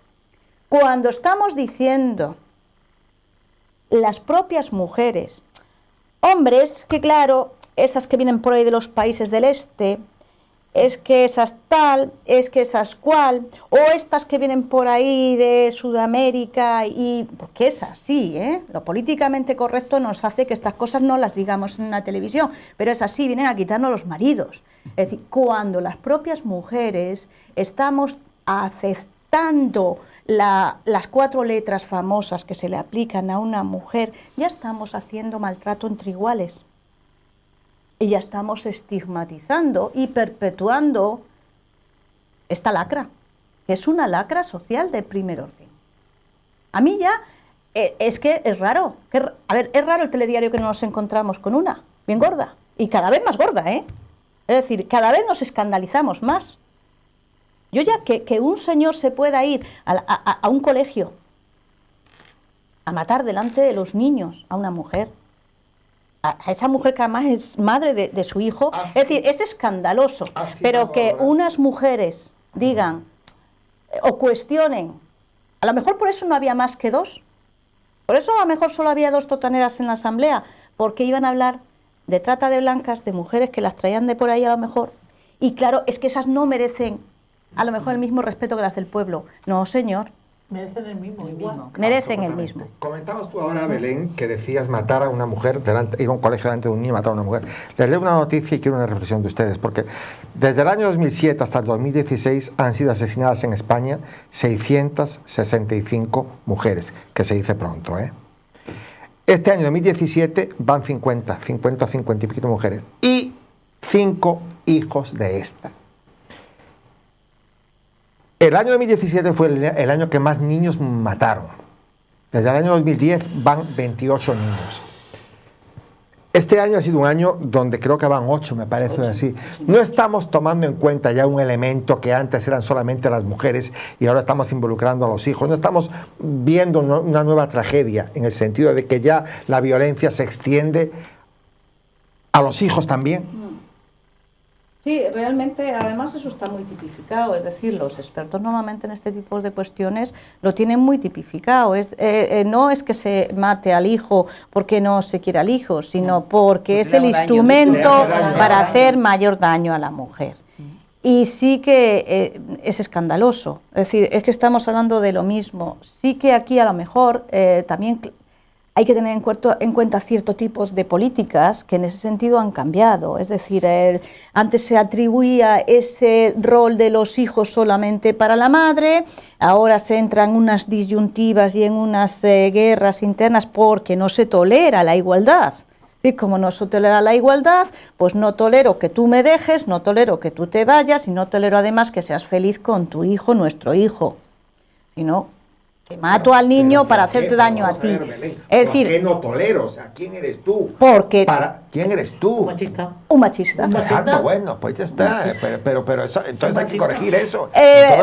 Cuando estamos diciendo las propias mujeres, hombres, que claro, esas que vienen por ahí de los países del este, es que esas tal, es que esas cual, o estas que vienen por ahí de Sudamérica, porque es así, lo políticamente correcto nos hace que estas cosas no las digamos en una televisión, pero es así, vienen a quitarnos los maridos. Es decir, cuando las propias mujeres estamos aceptando las 4 letras famosas que se le aplican a una mujer, ya estamos haciendo maltrato entre iguales. Y ya estamos estigmatizando y perpetuando esta lacra, que es una lacra social de primer orden. A mí ya, es que es raro, es raro el telediario que nos encontramos con una, bien gorda, y cada vez más gorda, ¿eh? Es decir, cada vez nos escandalizamos más. Yo ya que un señor se pueda ir a un colegio a matar delante de los niños a una mujer, a esa mujer que además es madre de su hijo, es decir, es escandaloso, pero que unas mujeres digan o cuestionen, a lo mejor por eso no había más que 2, por eso a lo mejor solo había 2 totaneras en la asamblea, porque iban a hablar de trata de blancas, de mujeres que las traían de por ahí a lo mejor, y claro, es que esas no merecen a lo mejor el mismo respeto que las del pueblo. No, señor. Merecen el mismo, igual. Merecen el mismo. Comentabas tú ahora, Belén, que decías matar a una mujer, ir a un colegio delante de un niño y matar a una mujer. Les leo una noticia y quiero una reflexión de ustedes, porque desde el año 2007 hasta el 2016 han sido asesinadas en España 665 mujeres, que se dice pronto, ¿eh? Este año 2017 van 50 y pico mujeres y 5 hijos de esta. El año 2017 fue el año que más niños mataron. Desde el año 2010 van 28 niños. Este año ha sido un año donde creo que van 8, me parece así. No estamos tomando en cuenta ya un elemento que antes eran solamente las mujeres y ahora estamos involucrando a los hijos. No estamos viendo una nueva tragedia en el sentido de que ya la violencia se extiende a los hijos también. Sí, realmente, además eso está muy tipificado, es decir, los expertos normalmente en este tipo de cuestiones lo tienen muy tipificado. No es que se mate al hijo porque no se quiere al hijo, sino porque es el instrumento para hacer mayor daño a la mujer. Y sí que es escandaloso, es decir, es que estamos hablando de lo mismo. Sí que aquí a lo mejor también hay que tener en cuenta ciertos tipos de políticas que en ese sentido han cambiado. Es decir, antes se atribuía ese rol de los hijos solamente para la madre, ahora se entra en unas disyuntivas y en unas guerras internas porque no se tolera la igualdad. Y como no se tolera la igualdad, pues no tolero que tú me dejes, no tolero que tú te vayas y no tolero además que seas feliz con tu hijo, nuestro hijo. Sino te mato al niño para hacerte daño a ti. Es decir, ¿por qué no tolero? O sea, ¿quién eres tú? Porque ¿Quién eres tú? Un machista. Un machista. Exacto, bueno, pues ya está. Pero eso, entonces hay que corregir eso.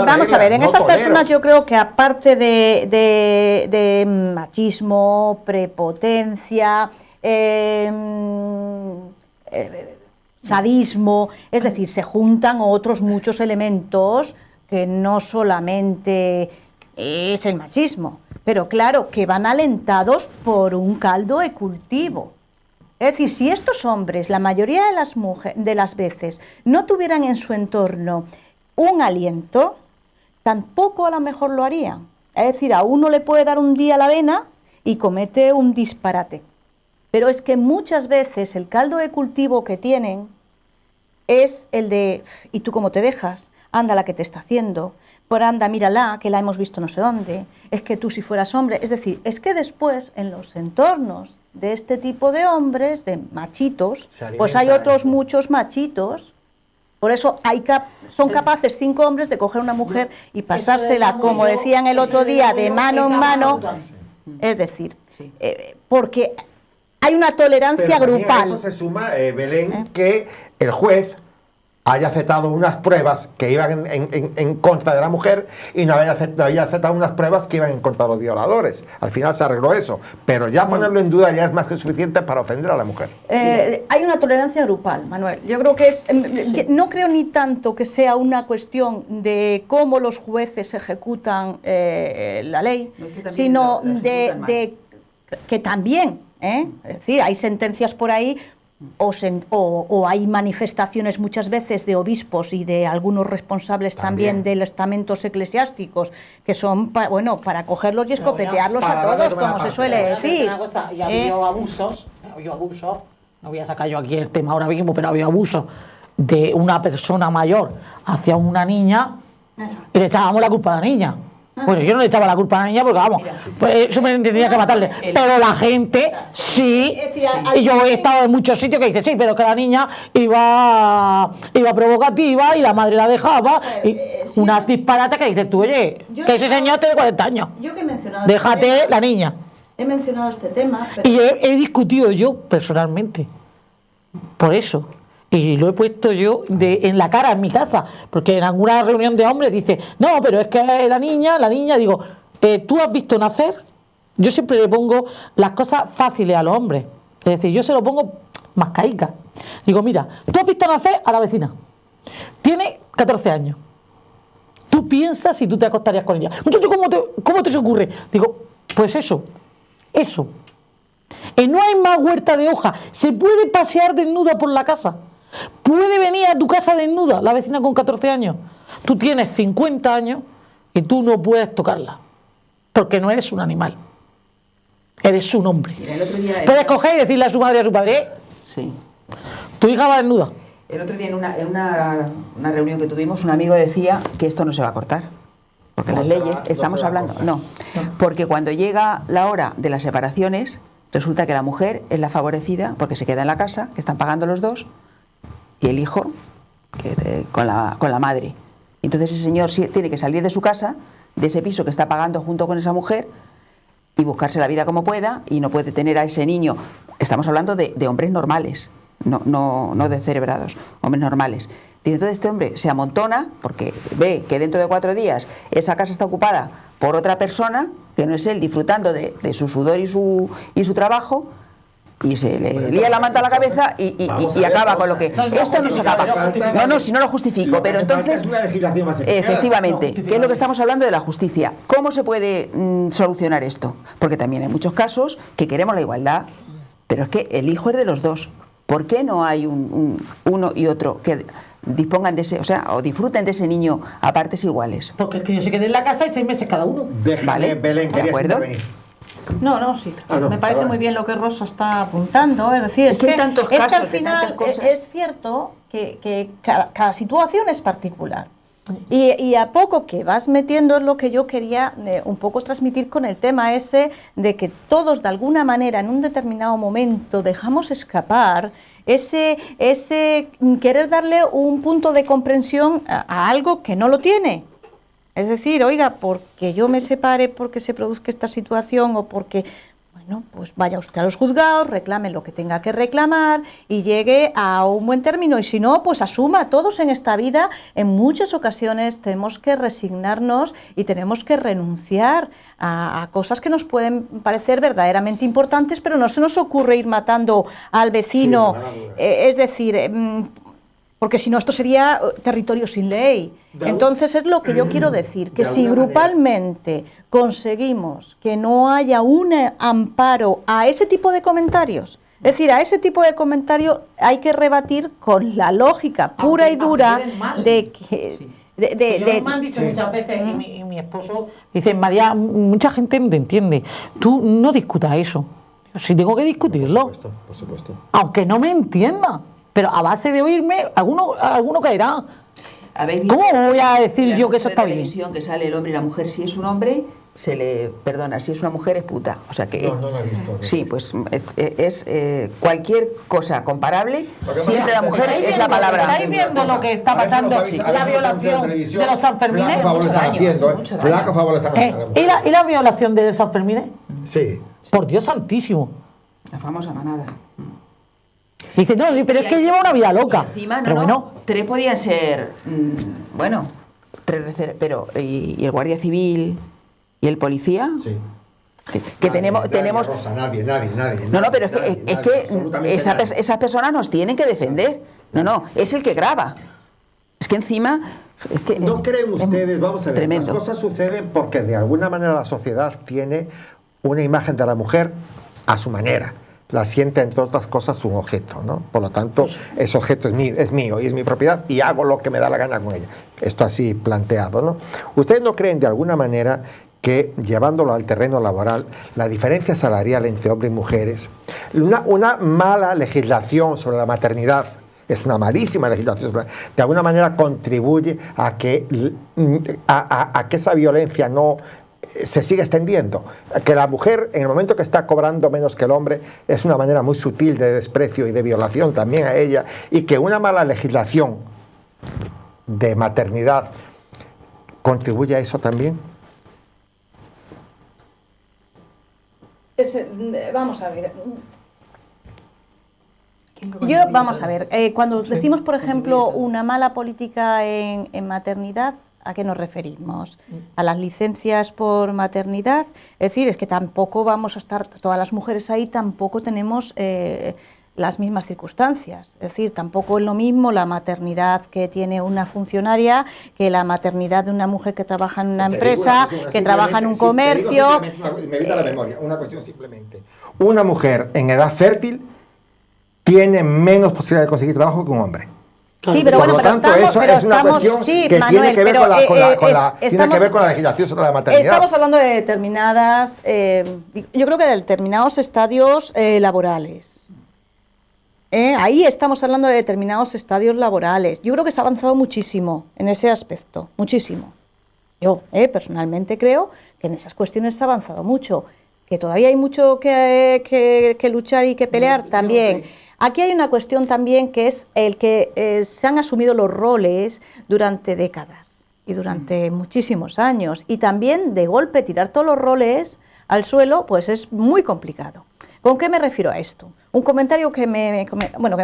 Vamos a ver, en estas personas yo creo que aparte de machismo, prepotencia, sadismo, es decir, se juntan otros muchos elementos que no solamente es el machismo, pero claro, que van alentados por un caldo de cultivo. Es decir, si estos hombres, la mayoría de las veces, no tuvieran en su entorno un aliento, tampoco a lo mejor lo harían. Es decir, a uno le puede dar un día la vena y comete un disparate. Pero es que muchas veces el caldo de cultivo que tienen es el de, ¿y tú cómo te dejas? Anda la que te está haciendo. Por anda, mírala, que la hemos visto no sé dónde, es que tú si fueras hombre, es decir, es que después en los entornos de este tipo de hombres, de machitos, pues hay otros muchos machitos, por eso son capaces 5 hombres de coger una mujer y pasársela, como decían el otro día, de mano en mano, es decir, porque hay una tolerancia grupal. A eso se suma, Belén, que el juez haya aceptado unas pruebas que iban en contra de la mujer y no haya aceptado unas pruebas que iban en contra de los violadores. Al final se arregló eso, pero ya ponerlo en duda ya es más que suficiente para ofender a la mujer. Hay una tolerancia grupal, Manuel. yo creo que no creo ni tanto que sea una cuestión de cómo los jueces ejecutan la ley, sino de que también, es decir, hay sentencias por ahí o hay manifestaciones muchas veces de obispos y de algunos responsables también de los estamentos eclesiásticos que son para cogerlos y escopetearlos a todos, como se suele decir. Y ha habido abusos, no voy a sacar yo aquí el tema ahora mismo, pero ha habido abusos de una persona mayor hacia una niña y le echábamos la culpa a la niña. Bueno, yo no le echaba la culpa a la niña porque, vamos, pues eso me tendría que matarle. Pero la gente sí. Y yo he estado en muchos sitios que dice, sí, pero que la niña iba provocativa y la madre la dejaba. Y una disparate que dices tú, oye, que ese señor tiene 40 años. Yo que he mencionado Déjate la niña. He mencionado este tema. Pero... Y he discutido yo personalmente. Por eso. Y lo he puesto yo en la cara en mi casa, porque en alguna reunión de hombres dice, no, pero es que la niña, digo, ¿tú has visto nacer? Yo siempre le pongo las cosas fáciles a los hombres, es decir, yo se lo pongo mascaica. Digo, mira, tú has visto nacer a la vecina, tiene 14 años, tú piensas si tú te acostarías con ella. Muchacho, ¿cómo te se ocurre? Digo, pues eso. No hay más huerta de hoja, se puede pasear desnuda por la casa. Puede venir a tu casa desnuda la vecina con 14 años. Tú tienes 50 años y tú no puedes tocarla. Porque no eres un animal. Eres un hombre. Puedes coger y decirle a su madre y a su padre, sí. Tu hija va desnuda. El otro día en una reunión que tuvimos, un amigo decía que esto no se va a cortar. Porque las leyes, estamos hablando, no. Porque cuando llega la hora de las separaciones, resulta que la mujer es la favorecida porque se queda en la casa, que están pagando los dos, y el hijo con la madre. Entonces ese señor tiene que salir de su casa, de ese piso que está pagando junto con esa mujer, y buscarse la vida como pueda, y no puede tener a ese niño. Estamos hablando de hombres normales, no de cerebrados, hombres normales. Y entonces este hombre se amontona porque ve que dentro de 4 días esa casa está ocupada por otra persona, que no es él, disfrutando de su sudor y su trabajo, y se le lía la manta a la cabeza y acaba con lo que... Esto no se acaba. No, si no lo justifico, pero entonces... Efectivamente, ¿qué es lo que estamos hablando de la justicia? ¿Cómo se puede solucionar esto? Porque también hay muchos casos que queremos la igualdad, pero es que el hijo es de los dos. ¿Por qué no hay uno y otro que dispongan de ese, o disfruten de ese niño a partes iguales? Porque es que yo se quede en la casa y 6 meses cada uno. Vale, Belén, ¿de acuerdo? No, sí. Me parece muy bien lo que Rosa está apuntando. Es decir, es que al final es cierto que cada situación es particular. Y a poco que vas metiendo es lo que yo quería un poco transmitir con el tema ese de que todos de alguna manera en un determinado momento dejamos escapar ese querer darle un punto de comprensión a algo que no lo tiene. Es decir, oiga, porque yo me separe porque se produzca esta situación o porque, bueno, pues vaya usted a los juzgados, reclame lo que tenga que reclamar y llegue a un buen término. Y si no, pues asuma. Todos en esta vida, en muchas ocasiones, tenemos que resignarnos y tenemos que renunciar a cosas que nos pueden parecer verdaderamente importantes, pero no se nos ocurre ir matando al vecino. Es decir... porque si no esto sería territorio sin ley. Entonces es lo que yo quiero decir, que si grupalmente conseguimos que no haya un amparo a ese tipo de comentarios, es decir, a ese tipo de comentarios hay que rebatir con la lógica pura y dura de que... me han dicho muchas veces, y mi esposo dice, María, mucha gente no te entiende, tú no discutas eso. Si tengo que discutirlo, por supuesto. Aunque no me entienda. Pero a base de oírme, alguno caerá. ¿Cómo voy a decir yo que eso está bien? En la televisión que sale el hombre y la mujer, si es un hombre, se le perdona, si es una mujer es puta. O sea que... No lo he visto. Sí, pues es cualquier cosa comparable, siempre la mujer es la palabra. ¿Estáis viendo lo que está pasando? La violación de los Sanfermines. Flaco favor están haciendo. ¿Y la violación de los Sanfermines? Sí. Por Dios santísimo. La famosa manada. Dice, no, pero es que lleva una vida loca. Encima, pero bueno. 3 podían ser, 3 pero ¿y el guardia civil y el policía? Sí. Que tenemos nadie. No, pero es que esas personas nos tienen que defender. No, es el que graba. Es que encima... ¿No creen ustedes, vamos a ver, tremendo. Las cosas suceden porque de alguna manera la sociedad tiene una imagen de la mujer a su manera. La siente, entre otras cosas, un objeto, ¿no? Por lo tanto, ese objeto es mío y es mi propiedad y hago lo que me da la gana con ella. Esto así planteado, ¿no? ¿Ustedes no creen de alguna manera que, llevándolo al terreno laboral, la diferencia salarial entre hombres y mujeres, una mala legislación sobre la maternidad Es una malísima legislación. De alguna manera contribuye a que, a que esa violencia no se siga extendiendo. Que la mujer, en el momento que está cobrando menos que el hombre, es una manera muy sutil de desprecio y de violación también a ella. Y que una mala legislación de maternidad contribuye a eso también. Vamos a ver. Vamos a ver, cuando decimos, por ejemplo, una mala política en maternidad, ¿a qué nos referimos? ¿A las licencias por maternidad? Es decir, es que tampoco vamos a estar, todas las mujeres ahí tampoco tenemos las mismas circunstancias. Es decir, tampoco es lo mismo la maternidad que tiene una funcionaria que la maternidad de una mujer que trabaja en una empresa, que trabaja en un comercio. Me viene a la memoria, una cuestión simplemente. Una mujer en edad fértil tiene menos posibilidad de conseguir trabajo que un hombre. Sí, pero por bueno, lo tanto, eso es una cuestión que tiene que ver con la legislación sobre la maternidad. Estamos hablando de determinadas, yo creo que de determinados estadios laborales. Ahí estamos hablando de determinados estadios laborales. Yo creo que se ha avanzado muchísimo en ese aspecto, muchísimo. Yo personalmente creo que en esas cuestiones se ha avanzado mucho, que todavía hay mucho que luchar y que pelear también. Aquí hay una cuestión también que es el que se han asumido los roles durante décadas y durante muchísimos años, y también de golpe tirar todos los roles al suelo pues es muy complicado. ¿Con qué me refiero a esto? Un comentario que me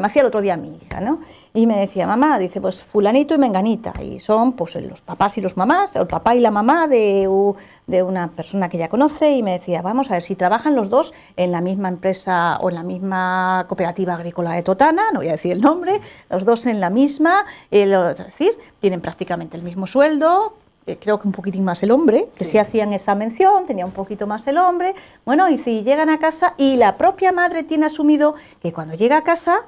hacía el otro día mi hija, ¿no? Y me decía, mamá, dice, pues fulanito y menganita, y son pues los papás y los mamás, el papá y la mamá de una persona que ella conoce, y me decía, vamos a ver, si trabajan los dos en la misma empresa o en la misma cooperativa agrícola de Totana, no voy a decir el nombre, los dos en la misma, es decir, tienen prácticamente el mismo sueldo, creo que un poquitín más el hombre, que sí hacían esa mención, tenía un poquito más el hombre, bueno, y si llegan a casa, y la propia madre tiene asumido que cuando llega a casa,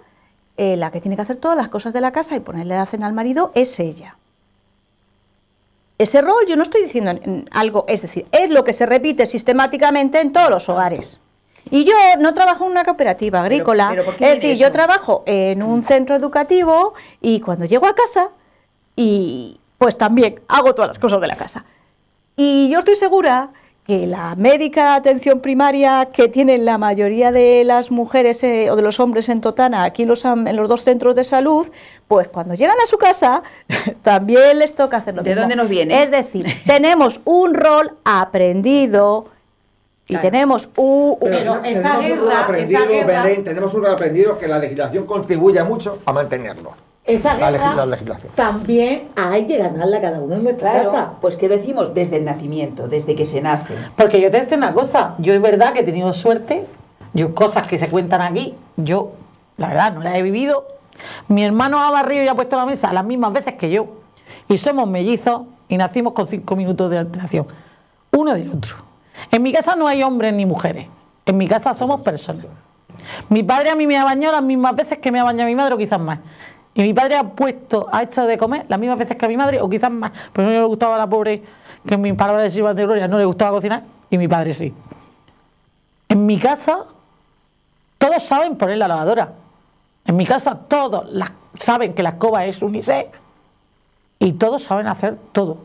la que tiene que hacer todas las cosas de la casa y ponerle la cena al marido es ella. Ese rol, yo no estoy diciendo algo, es decir, es lo que se repite sistemáticamente en todos los hogares. Y yo no trabajo en una cooperativa agrícola, pero es decir, yo trabajo en un centro educativo, y cuando llego a casa, y pues también hago todas las cosas de la casa. Y yo estoy segura que la médica de atención primaria que tienen la mayoría de las mujeres o de los hombres en Totana, aquí en los dos centros de salud, pues cuando llegan a su casa también les toca hacer lo mismo. ¿De dónde nos viene? Es decir, tenemos un rol aprendido y tenemos Pero tenemos un rol aprendido que la legislación contribuye mucho a mantenerlo. Esa guerra la legislación también hay que ganarla cada uno en nuestra casa. Pues ¿qué decimos? Desde el nacimiento, desde que se nace. Porque yo te decía una cosa, yo es verdad que he tenido suerte, yo cosas que se cuentan aquí, yo la verdad no las he vivido. Mi hermano ha barrido y ha puesto la mesa las mismas veces que yo, y somos mellizos y nacimos con 5 minutos de alteración, uno del otro. En mi casa no hay hombres ni mujeres, en mi casa somos personas. Mi padre a mí me ha bañado las mismas veces que me ha bañado mi madre, o quizás más. Y mi padre ha hecho de comer las mismas veces que a mi madre, o quizás más. Pero no le gustaba a la pobre, que en mis palabras de Silva de Gloria, no le gustaba cocinar, y mi padre sí. En mi casa, todos saben poner la lavadora. En mi casa, todos saben que la escoba es unisex. Y todos saben hacer todo.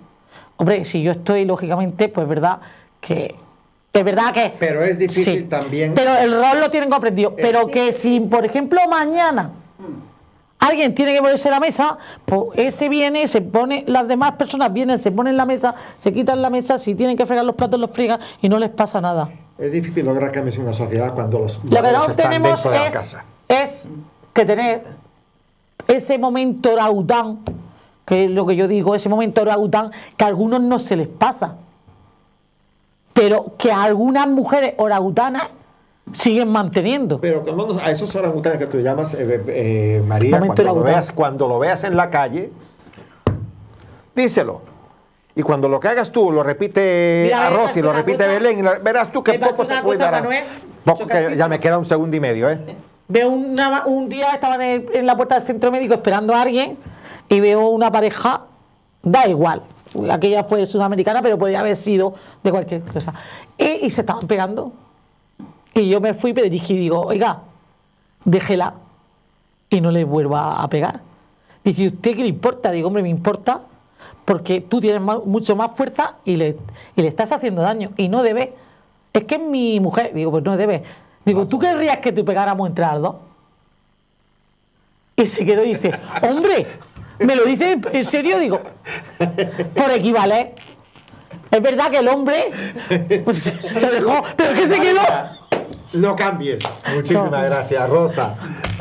Hombre, si yo estoy, lógicamente, pues verdad que... Es verdad que... Pero es difícil también... Pero el rol lo tienen comprendido. Pero que si, por ejemplo, mañana... alguien tiene que ponerse la mesa, pues ese viene, se pone, las demás personas vienen, se ponen la mesa, se quitan la mesa, si tienen que fregar los platos los fregan y no les pasa nada. Es difícil lograr cambios en una sociedad cuando los lo que no están tenemos dentro de la casa. Es que tener ese momento oraután, que es lo que yo digo, ese momento oraután que a algunos no se les pasa, pero que a algunas mujeres orangutanas siguen manteniendo. Pero a esos orangutanes que tú llamas, María, cuando lo veas en la calle, díselo. Y cuando lo que hagas tú lo repite a Rosy, lo repite Belén, verás tú que poco se cuidará. Poco, que ya me queda un segundo y medio, Veo un día estaba en la puerta del centro médico esperando a alguien y veo una pareja, da igual, aquella fue sudamericana, pero podría haber sido de cualquier cosa, y se estaban pegando. Y yo me fui, me dirigí y digo, oiga, déjela. y no le vuelva a pegar. Dice, ¿y usted qué le importa? Digo, hombre, me importa porque tú tienes mucho más fuerza y le estás haciendo daño y no debes. Es que es mi mujer. Digo, pues no debes. Digo, ¿tú querrías que te pegáramos entre las dos? Y se quedó y dice, hombre, ¿me lo dice en serio? Digo, por equivaler. Es verdad que el hombre pues, se dejó, pero es que se quedó. No cambies. Muchísimas gracias, Rosa.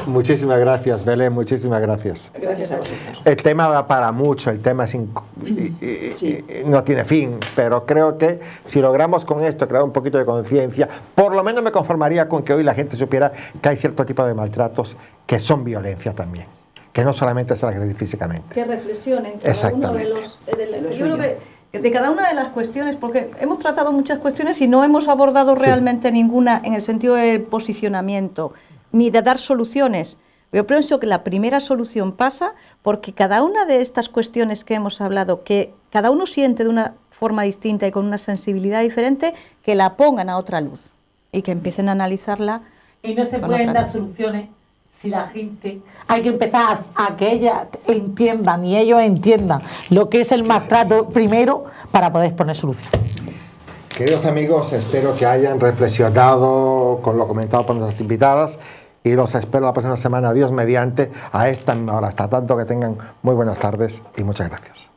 Muchísimas gracias, Belén. Muchísimas gracias. Gracias a vosotros. El tema da para mucho, el tema es no tiene fin, pero creo que si logramos con esto crear un poquito de conciencia, por lo menos me conformaría con que hoy la gente supiera que hay cierto tipo de maltratos que son violencia también, que no solamente se agredir físicamente. Que reflexionen cada uno de los... yo creo que de cada una de las cuestiones, porque hemos tratado muchas cuestiones y no hemos abordado realmente ninguna en el sentido del posicionamiento, ni de dar soluciones. Yo pienso que la primera solución pasa porque cada una de estas cuestiones que hemos hablado, que cada uno siente de una forma distinta y con una sensibilidad diferente, que la pongan a otra luz y que empiecen a analizarla. Y no se pueden dar soluciones si la gente... Hay que empezar a que ellas entiendan y ellos entiendan lo que es el maltrato primero para poder poner solución. Queridos amigos, espero que hayan reflexionado con lo comentado por nuestras invitadas y los espero la próxima semana, Dios mediante, a esta misma hora. Hasta tanto, que tengan muy buenas tardes y muchas gracias.